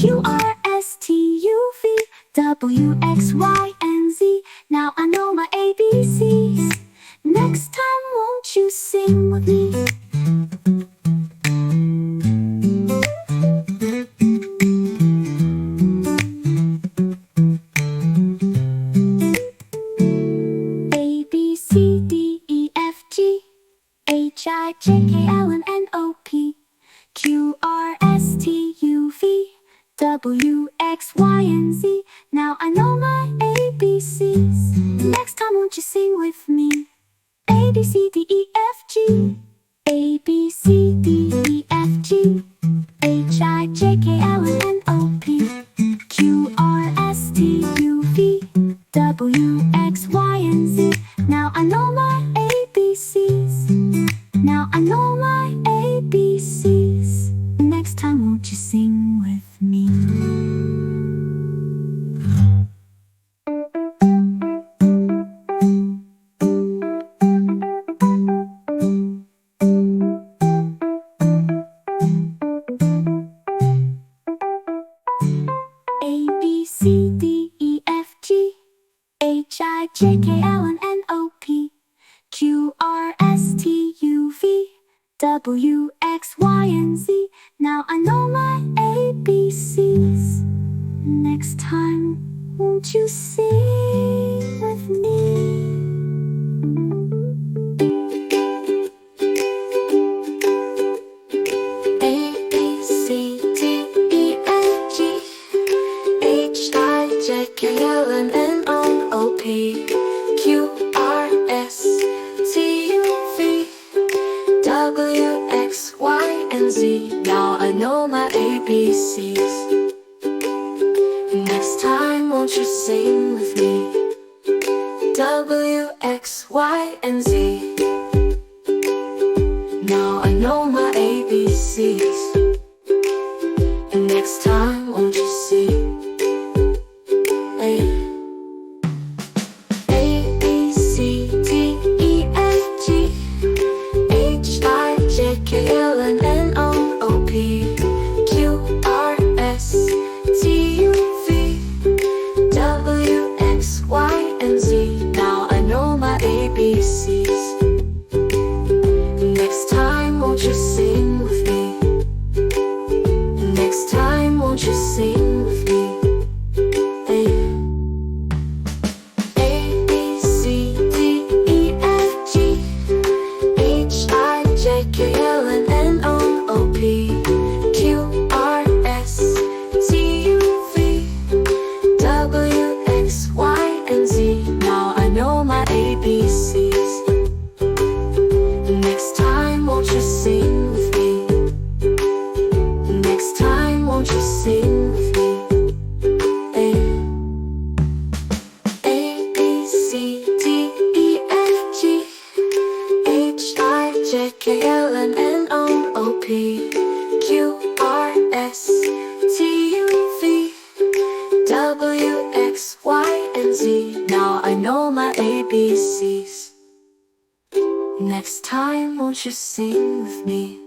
Q, R, S, T, U, V, W, X, Y, and Z. Now I know my ABCs. Next time, won't you sing with me? A, B, C, D, E, F, G, H, I, J, K, L, M, N, O, P, Q, R, S, T, U, V, W, X, Y, and Z. Now I know my ABCs. Next time, won't you sing with me? A, B, C, D, E, F, G, A, B, C, D, E, F, G, H, I, J, K, L, M, N, O, P, Q, R, S, T, U, V, W, X, Y, and Z. Now I know my ABCs. Now I know my ABCs. Next time, won't you sing with me? A, B, C, D, E, F, G, H, I, J, K, L, M, N, O, P, Q, R, S, T, U, V, W, X, Y, and Z. Now I know my ABCs. Next time, won't you sing with me? A, B, C, D, E, F, G, H, I, J, K, L, M, N, O, P, Q, R, S, T, U, V, W, X, Y, and Z. Now I know my ABCs. Next time, won't you sing with me? W, X, Y, and Z. Now I know my ABCs. Next time, won't you sing? A, B, C, D, E, F, G, H, I, J, K, L, M, N, O, P, Q, R, S, T, U, V, W, X, Y, and Z. Now I know my ABCs. Next time, won't you sing with me? Next time, won't you sing with me? A, B, C, D, E, F, G, H, I, J, K, L, M, N, O, P, Q, R, S, T, U, V, W, X, Y, and Z. Now I know my ABCs. Next time, won't you sing with me? Next time, won't you sing with me? A, B, C, D, E, F, G, H, I, J, K, L, M, N, O, P, Q, R, S, T, U, V, W, X, Y, and Z. Now I know my ABCs. Next time, won't you sing with me?